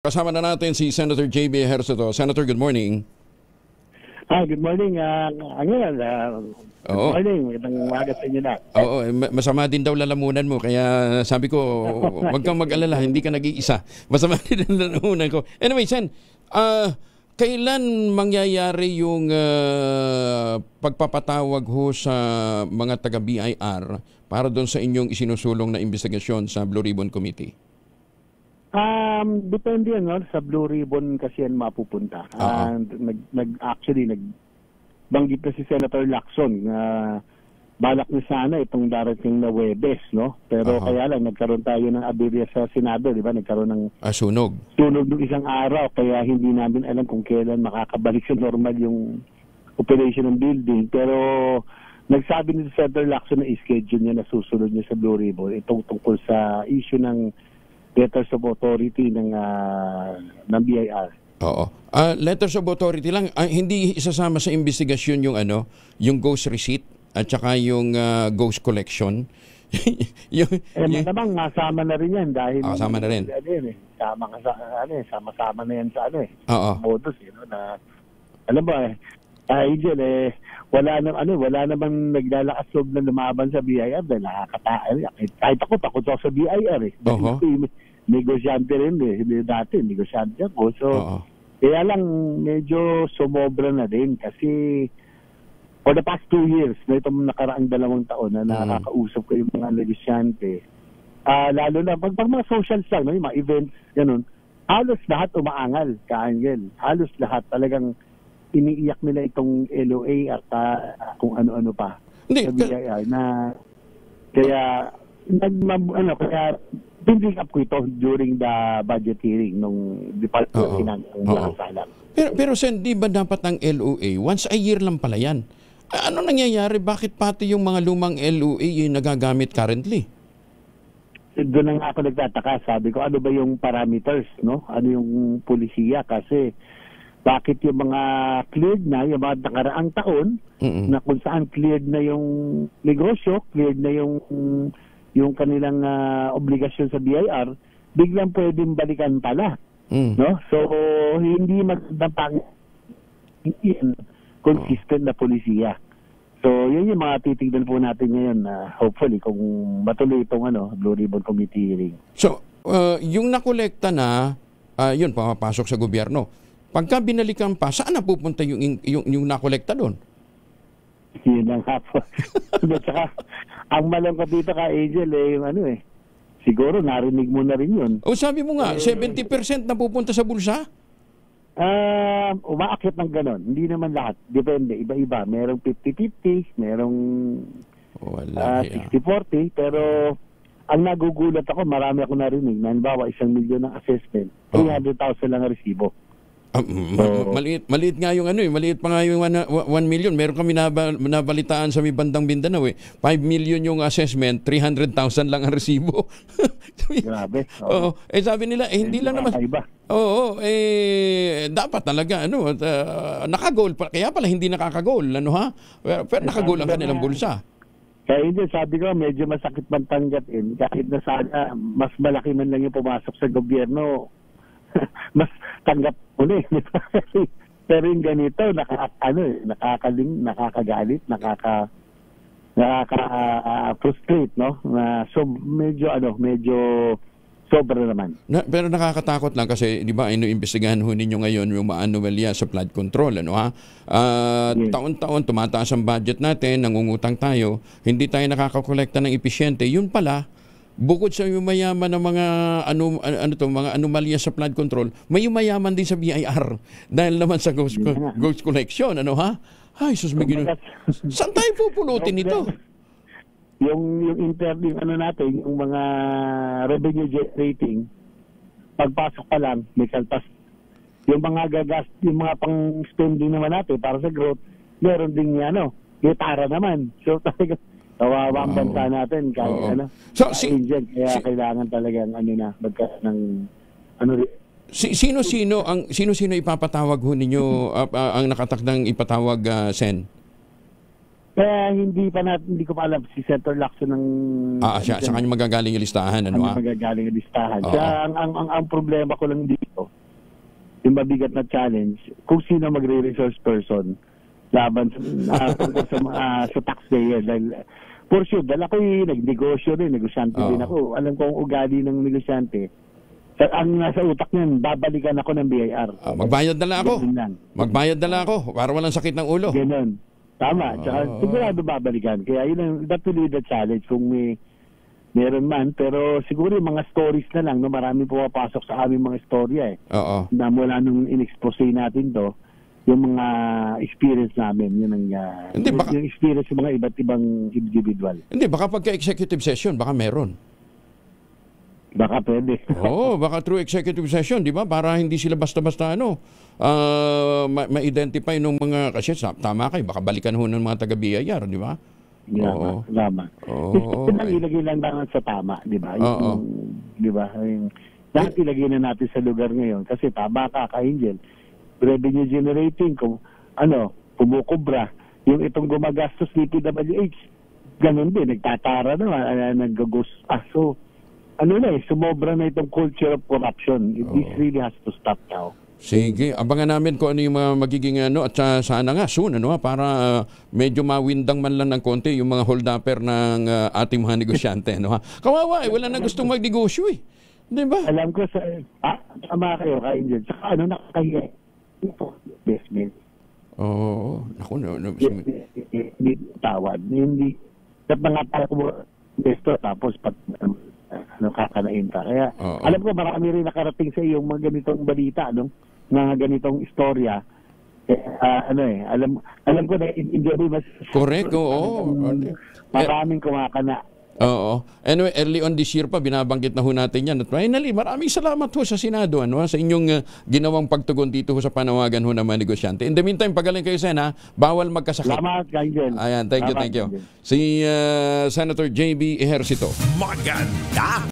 Kasama na natin si Senator J.B. Ejercito. Senator, good morning. Good morning. Good morning. Magandang umaga sa inyo na. Oo, masama din daw lalamunan mo. Kaya sabi ko, wag kang mag-alala, hindi ka nag-iisa. Masama din ang lalamunan ko. Anyway, Sen, kailan mangyayari yung pagpapatawag ho sa mga taga-BIR para doon sa inyong isinusulong na investigasyon sa Blue Ribbon Committee? Depende yan, no? Sa Blue Ribbon kasi yan mapupunta. Nagbanggit na si Senator Lacson na balak na sana itong darating na Huwebes, no? Pero kaya lang, nagkaroon tayo ng aberya sa Senado, di ba? Nagkaroon ng sunog ng isang araw, kaya hindi namin alam kung kailan makakabalik sa normal yung operation ng building. Pero nagsabi ni Senator Lacson na i-schedule niya na susunod niya sa Blue Ribbon itong tungkol sa issue ng letters of authority ng BIR. Oo. Letters of authority lang, hindi isasama sa investigasyon yung yung ghost receipt at saka yung ghost collection. Malamang masama na rin yan dahil sama na rin. Sama-sama na yan sa modus, na alam mo Angel, wala namang naglalakas loob na lumaban sa BIR dahil kahit ako takot ako sa BIR dahil negosyante rin dati negosyante ako, so kaya lang medyo sumobra na din kasi for the past 2 years na itong nakaraang 2 taon na nakakausap ko yung mga negosyante, lalo na pag mga social lang, yung mga events ganun, halos lahat umaangal Angel, halos lahat talagang iniiyak nila itong LOA at kung ano-ano pa. Hindi, kaya pinding up ko ito during the budget hearing nung Department of Finance ng Nakasalang. Pero Sen, di ba dapat ang LOA once a year lang pala yan? Ano nangyayari? Bakit pati yung mga lumang LOA yung nagagamit currently? Doon na nga ako nagtataka. Sabi ko, ano ba yung parameters, no? Ano yung polisiya? Kasi bakit yung mga cleared na, yung mga nakaraang taon, na kung saan cleared na yung negosyo, cleared na yung kanilang obligasyon sa BIR, biglang pwedeng balikan pala. No? So, hindi magandang consistent na polisiya. So, yun yung mga titignan po natin ngayon na hopefully kung matuloy itong Blue Ribbon Committee hearing. So, yung nakolekta na, yun, pumapasok sa gobyerno. Pagka binalikan pa, saan napupunta yung nakolekta doon? Yun lang nga po. Saka, ang malangkot dito ka, Angel, yung siguro narinig mo na rin yun. Sabi mo nga, 70% napupunta sa bulsa? Umaakit ng ganon. Hindi naman lahat. Depende. Iba-iba. Merong 50-50, merong 60-40. Pero ang nagugulat ako, marami ako narinig. Halimbawa, 1 milyon ng assessment, 300,000 lang ang resibo. Maliit nga yung maliit pa nga yung 1 million. Meron kami nabalitaan sa may bandang Mindanao 5 million yung assessment, 300,000 lang ang resibo. Grabe. Sabi nila hindi lang naman. Dapat talaga naka-goal pa, kaya pala hindi nakaka-goal pero naka-goal ang kanilang bulsa. Kaya hindi, sabi ko, medyo masakit man tanggapin kahit na sana mas malaki man lang yung pumasok sa gobyerno, mas tanggap ulit. Pero yung ganito, nakakagalit, nakaka-frustrate, no? So, medyo sobra naman. Pero nakakatakot lang kasi, di ba, inuimbestigahan ho ninyo ngayon yung anomalya sa flood control, Taon-taon, tumataas ang budget natin, nangungutang tayo, hindi tayo nakakakolekta ng episyente. Yun pala, bukod sa yumayaman ng mga mga anomalya sa flood control, may yumayaman din sa BIR dahil naman sa ghost collection, Ay, sus, saan tayo pupulutin ito? Yung natin, yung mga revenue generating, pagpasok pa lang, may kalpas. Yung mga yung mga pang-spending naman natin para sa growth, meron din gitara naman. So, talaga, kawawa ang bansa natin kahit So, kaya kailangan talagang sino ipapatawag ho ninyo ang nakatakdang ipatawag, Sen? Kaya hindi ko pa alam si Senator Lacson ng... Sa kanya magagaling yung listahan, ano? Magagaling yung listahan. Kaya ang problema ko lang dito, yung mabigat na challenge, kung sino magre-resource person laban sa taxpayer. Dahil, for sure, dahil ako nagnegosyo rin, negosyante din ako. Alam ko ang ugali ng negosyante. Ang nasa utak niyan, babalikan ako ng BIR. Magbayad na lang ako. Magbayad na lang ako para walang sakit ng ulo. Ganun. Tama. Tsaka sigurado babalikan. Kaya yun ang natuloy the challenge kung meron man. Pero siguro yung mga stories na lang, no, marami pumapasok sa aming mga istorya na mula nung in-expose natin to, yung mga experience namin, yun ang yung experience ng mga iba't ibang individual. Hindi, baka pagka-executive session, baka meron. Baka pwede. Baka through executive session, di ba? Para hindi sila basta-basta ma-identify nung mga, kasi tama kayo, baka balikan ho ng mga taga-BIR, di ba? Tama. Ilagay lang naman sa tama, di ba? Di ba? Lahat ilagay na natin sa lugar ngayon kasi tama ka, Angel. Revenue generating, kumukubra. Yung itong gumagastos ni PWH, ganun din, nagtatara naman, nag-ghost. So, sumobra na itong culture of corruption. This really has to stop now. Sige, abangan namin kung ano yung mga magiging at sana nga soon para medyo mawindang man lang ng konti yung mga hold-upper ng ating mga negosyante. Kawawa wala na gustong magnegosyo eh. Di ba? Alam ko tama kayo, Angel. Saka nakakahiya. Investment. Naku, Hindi tawad. Hindi. Dapat nga tayo investor tapos kakanain ka. Kaya alam ko marami rin nakarating sa iyo yung mga ganitong balita, mga ganitong istorya. Alam ko na enjoy mas correct, maraming kumakana. Anyway, early on this year pa binabanggit na ho natin yan. At finally, maraming salamat ho sa Senado sa inyong ginawang pagtugon dito ho sa panawagan ho ng mga negosyante. In the meantime, pagaling kayo, Sen, bawal magkasakit. Salamat, Angel. Ayan, thank you. Si Senator JB Ejercito. Maganda